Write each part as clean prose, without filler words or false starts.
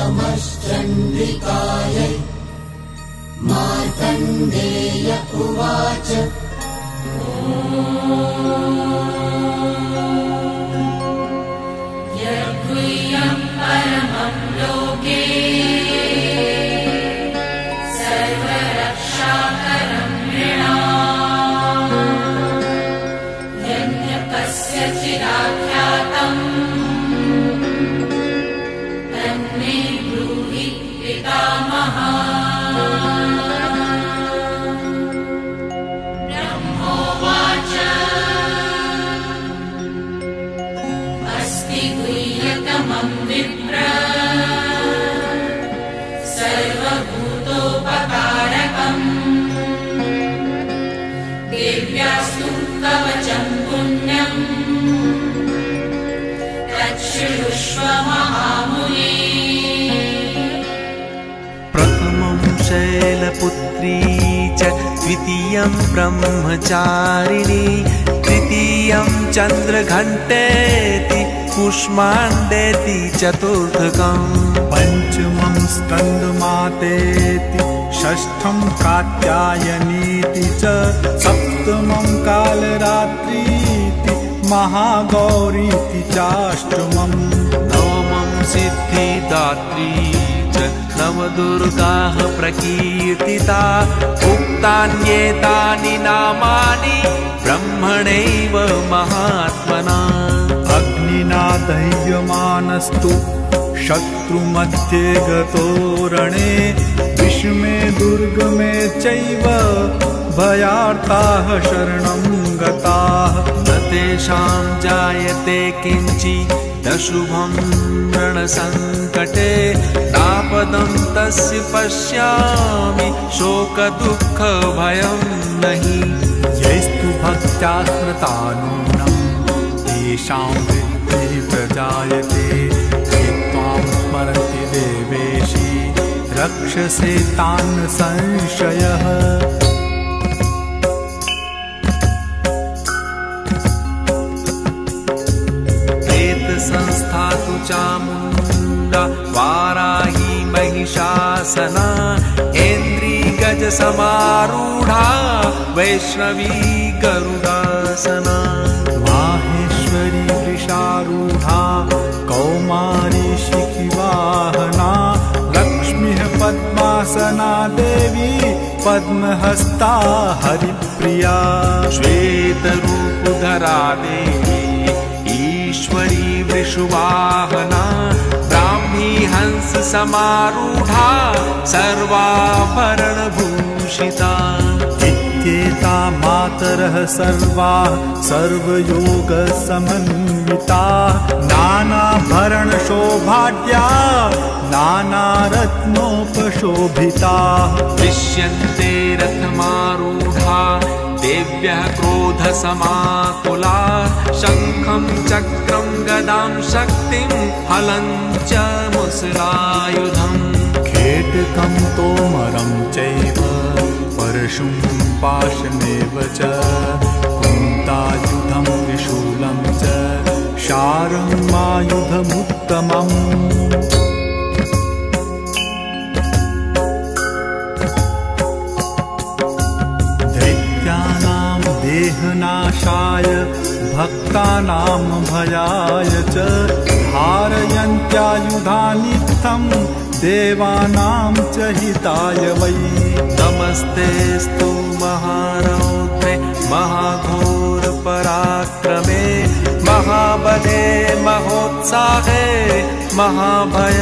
नमश्चण्डिकायै मार्कण्डेय उवाच यद्गुह्यं परमं लोके सर्वरक्षाकरं नृणाम् यन्न कस्यचिदाख्यातम् तन्मे ब्रूहि पितामहः। ब्रह्मोवाच अस्ति गुह्यतमं विप्र सर्वभूतोपकारकम् देव्यास्तु कवचं पुण्यम् तच्छृणुष्व महामुने। प्रथमं शैलपुत्री च द्वितीयं ब्रह्मचारिणी तृतीयं चन्द्रघण्टेति कूष्माण्डेति चतुर्थकम् पञ्चमं स्कन्दमातेति षष्ठं कात्यायनीति च सप्तमं कालरात्रीति महागौरीति चाष्टमम् नवमं सिद्धिदात्री च नवदुर्गाः प्रकीर्तिता उक्तान्येतानि नामानि ब्रह्मणैव महात्मना। अग्निना दह्यमानस्तु शत्रुमध्ये गतो रणे विषमे दुर्गमे चैव भयार्ताः शरणं गताः न तेषां जायते किञ्चिदशुभं रणसङ्कटे नापदं तस्य पश्यामि शोकदुःखभयं नहि। यैस्तु भक्त्या स्मृतानूनं तेषां वृद्धिः प्रजायते ये त्वां स्मरन्ति देवेशि रक्षसे तान् संशयः। संस्था तु चामुण्डा वाराही महिषासना ऐन्द्री गजसमारूढा वैष्णवी गरुडासना माहेश्वरी वृषारूढा कौमारी शिखिवाहना लक्ष्मीः पद्मासना देवी पद्महस्ता हरिप्रिया श्वेतरूपधरा देवी ईश्वरी वृषुवाहना ब्राह्मी हंस समारूढा सर्वाभरणभूषिता इत्येता मातरः सर्वाः सर्वयोगसमन्विताः नानाभरणशोभाढ्या नानारत्नोपशोभिताः दृश्यन्ते रथमारूढा देव्यः क्रोधसमाकुला शङ्खं चक्रं गदां शक्तिं हलं च मुसलायुधम् खेटकं तोमरं चैव परशुं पाशमेव च कुन्तायुधं त्रिशूलं च शारङ्गायुधमुत्तमम् देहनाशाय भक्तानां भयाय च धारयन्त्यायुधानित्थं देवानां च हिताय वै। नमस्तेस्तु महारौद्रे महाघोरपराक्रमे महाबले महोत्साहे महाभयविनाशिनी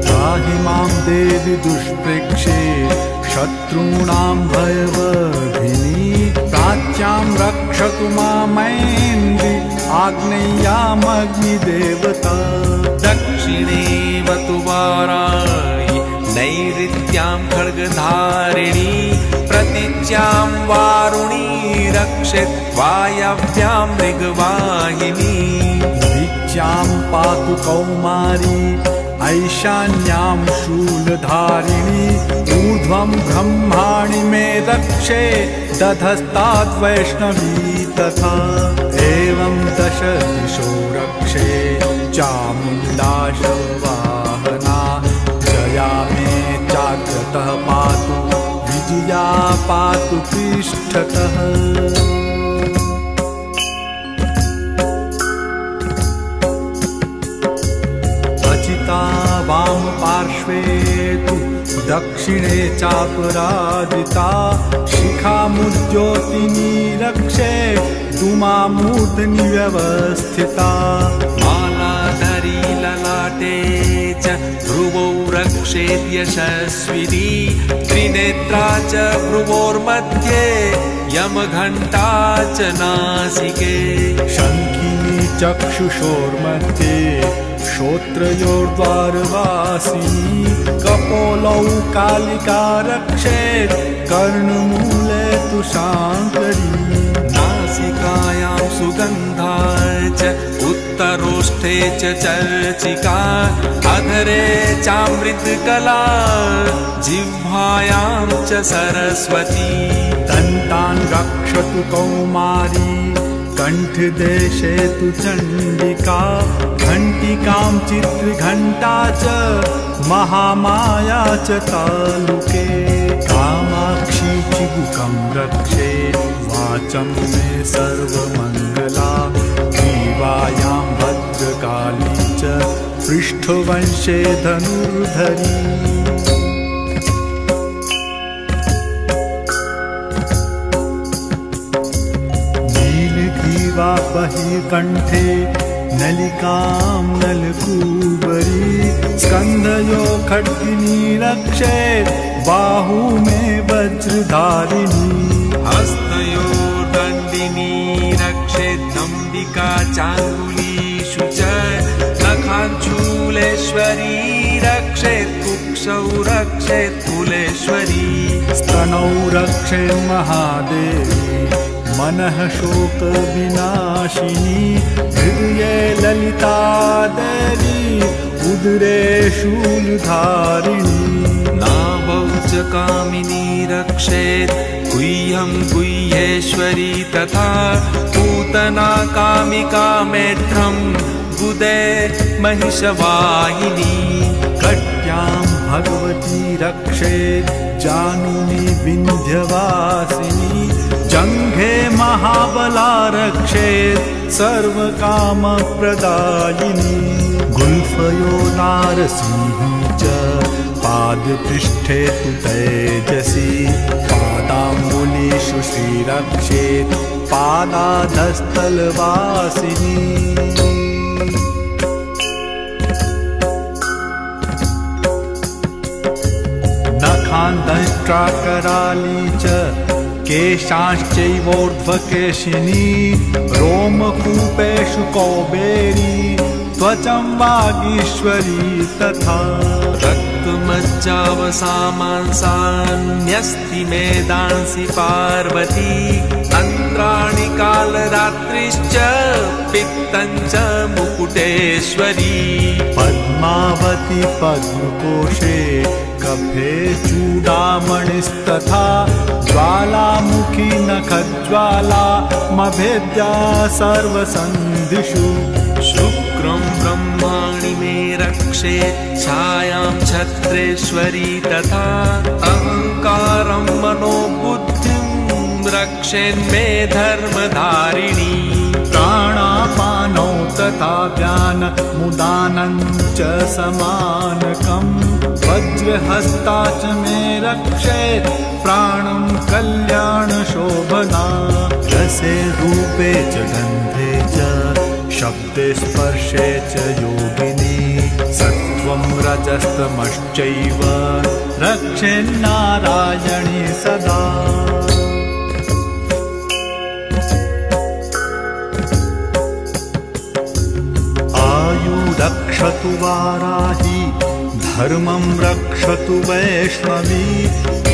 पाहि मां देवि दुष्प्रेक्षे शत्रूणां भयवर्धिनी प्राच्यां रक्षतु मामैन्द्री आग्नेयामग्निदेवता दक्षिणेवतु वाराहि नैऋत्यां खड्गधारिणी प्रतीच्यां वारुणी रक्षेत् वायव्यां मृगवाहिनी दिच्यां पातु कौमारी ऐशान्यां शूलधारिणी ऊर्ध्वं ब्रह्माणि मे रक्षे दधस्ताद्वैष्णवी तथा एवं दश दिशो रक्षे चामुण्डाशो पातु पृष्ठतः। अचिता वाम पार्श्वे तु दक्षिणे चापराजिता शिखामुज्ज्योतिनी रक्षे धूमामूर्धनि व्यवस्थिता। मालाधरी ललाटे च भ्रुवौ रक्षेत् यशस्विनी त्रिनेत्रा च भ्रुवोर्मध्ये यमघण्टा च नासिके। शङ्खिनी चक्षुषोर्मध्ये श्रोत्रयोर्द्वारवासिनी कपोलौ कालिका रक्षेत् कर्णमूले तु शाङ्करी। नासिकायां सुगन्धा च उत्तरोष्ठे च चर्चिका अधरे चामृतकला जिह्वायां च सरस्वती। दन्तान् रक्षतु कौमारी कण्ठदेशे तु चण्डिका घण्टिकां चित्रघण्टा च महामाया च तालुके। कामाक्षी चिबुकं रक्षे वाचं मे सर्वमङ्गला ग्रीवायां भद्रकाली च पृष्ठवंशे धनुर्धरी। नीलग्रीवा बहिर्कण्ठे नलिकां नलकूबरी स्कन्धयो खड्गिनी रक्षेत् बाहू में वज्रधारिणी। हस्तयोर्दण्डिनी रक्षेत् दम्बिका चाङ्गुलीषु च नखाञ्चूलेश्वरी रक्षेत् कुक्षौ रक्षेत् कुलेश्वरी। स्तनौ रक्षेत् महादेवी मनः शोक विनाशिनी हृदये ललिता देवी उदरे शूलधारिणी। नाभौ च कामिनी रक्षेत् गुह्यं गुह्येश्वरी तथा पूतना कामिका मेढ्रं गुदे महिषवाहिनी। कट्यां भगवती रक्षेत् जानुनी विन्ध्यवासिनी जङ्घे महाबला रक्षेत् सर्वकामप्रदायिनी। गुल्फयो नारसिंही च पादपृष्ठे तु तेजसी पादाम्बुलीषु श्रीरक्षेत् पादाधस्तलवासिनी। नखान्दंष्ट्राकराली च केशांश्चैवोर्ध्वकेशिनी रोमकूपेषु कौबेरी त्वचं वागीश्वरी तथा। रक्तमज्जावसामांसान्यस्ति मेदांसि पार्वती तन्द्राणि कालरात्रिश्च पित्तं च मुकुटेश्वरी। पद्मावती पद्मकोशे कफे चूडामणिस्तथा ज्वालामुखी नखज्वाला मभेद्या सर्वसन्धिषु। शुक्रं ब्रह्माणि मे रक्षेत् छायां छत्रेश्वरी तथा अहङ्कारं मनोबुद्धिं रक्षेन्मे धर्मधारिणी। प्राणापानौ तथा व्यानमुदानं च समानकं वज्रहस्ता च मे रक्षेत् प्राणं कल्याणशोभना। रसे रूपे च गन्धे च शब्दे स्पर्शे च योगिनी सत्त्वं रजस्तमश्चैव रक्षेन्नारायणी सदा। रक्षतु वाराही धर्मं रक्षतु वैष्णवी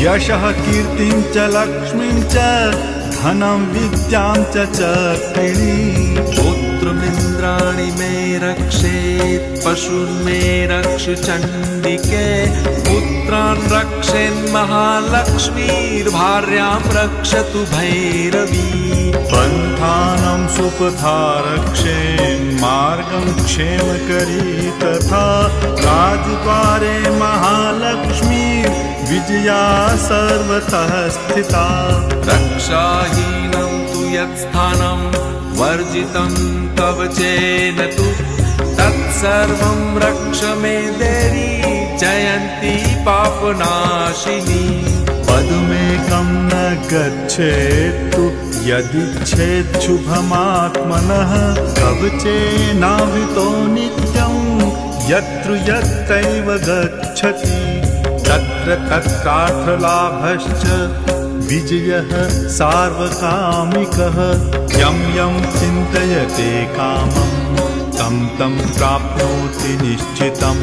यशः कीर्तिं च लक्ष्मीं च धनं विद्यां च चक्रिणी। पुत्रमिन्द्राणि मे रक्षेत् पशुर्मे रक्ष चण्डिके पुत्रान् रक्षेन्महालक्ष्मीर्भार्यां रक्षतु भैरवी। पन्थानं सुपथा रक्षेन्मार्गं क्षेमकरी तथा राजद्वारे महालक्ष्मी विजया सर्वतः स्थिता। रक्षाहीनं तु यत्स्थानं वर्जितं कवचेन तु तत्सर्वं रक्ष मे देवी जयन्ती पापनाशिनी। पदमेकं न गच्छेत्तु यदिच्छेच्छुभमात्मनः कवचेनावृतो नित्यं यत्र यत्रैव गच्छति तत्र तत्रार्थलाभश्च विजयः सार्वकामिकः। यं यं चिन्तयते कामं तं तं प्राप्नोति निश्चितं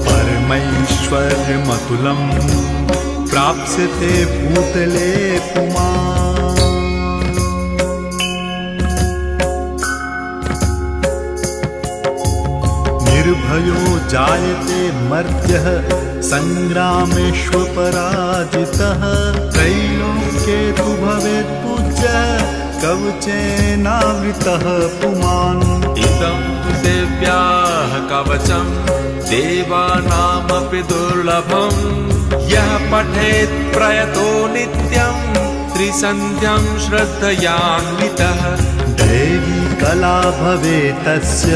परमैश्वर्यमतुलं प्राप्स्यते भूतले पुमान्। निर्भयो जायते मर्त्यः संग्रामेष्वपराजितः त्रैलोक्ये तु भवेत् पूज्यः कवचेनावृतः पुमान्। इदं तु देव्याः कवचं देवानामपि दुर्लभं यः पठेत् प्रयतो नित्यं त्रिसन्ध्यं श्रद्धयान्वितः। देवी कला भवेत् तस्य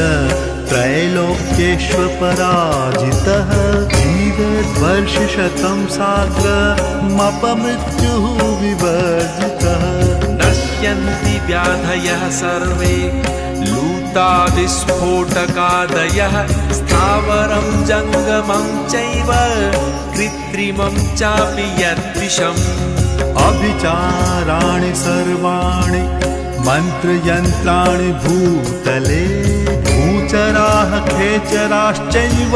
त्रैलोक्येष्वपराजितः जीवेत् वर्षशतं साग्रमपमृत्युः विवर्जितः। नश्यन्ति व्याधयः सर्वे लूतादिस्फोटकादयः स्थावरं जङ्गमं चैव कृत्रिमं चापि यद्विषम्। अभिचाराणि सर्वाणि मन्त्रयन्त्राणि भूतले भूचराः खेचराश्चैव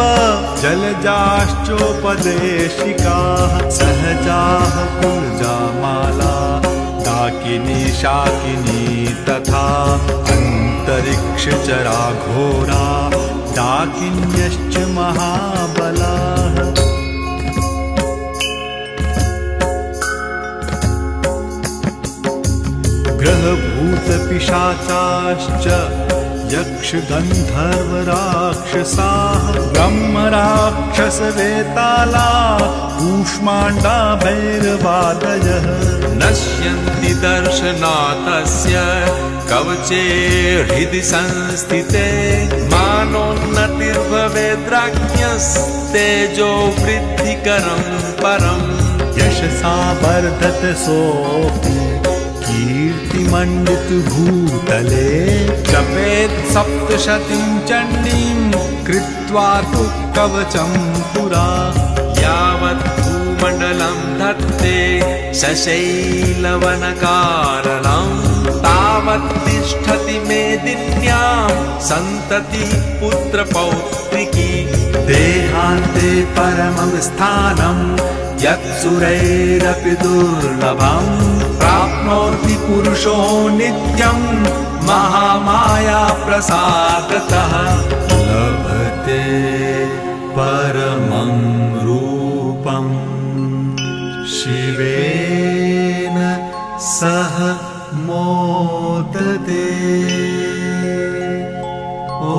जलजाश्चोपदेशिकाः सहजाः पुर्जामाला डाकिनी शाकिनी तथा अन्तरिक्षचरा घोरा डाकिन्यश्च महाबलाः। ग्रहभूतपिशाचाश्च यक्षगन्धर्वराक्षसाः ब्रह्मराक्षसवेताला कूष्माण्डा भैरवादयः। नश्यन्ति दर्शनातस्य कवचे हृदि संस्थिते मानोन्नतिर्भवेद्राज्ञस्तेजो वृद्धिकरं परम्। यशसा वर्धत सोऽपि कीर्तिमण्डित भूतले जपेत् सप्तशतीं चण्डीं कृत्वा तु कवचं पुरा। यावत् भूमण्डलं धत्ते शशैलवनकारणं तावत् तिष्ठति मेदिन्यां सन्ततिः पुत्रपौत्रिकी। देहान्ते परमं स्थानं यत्सुरैरपि दुर्लभं प्राप्नोति पुरुषो नित्यं महामाया प्रसादतः। लभते परमं रूपं शिवेन सह मोदते। ओ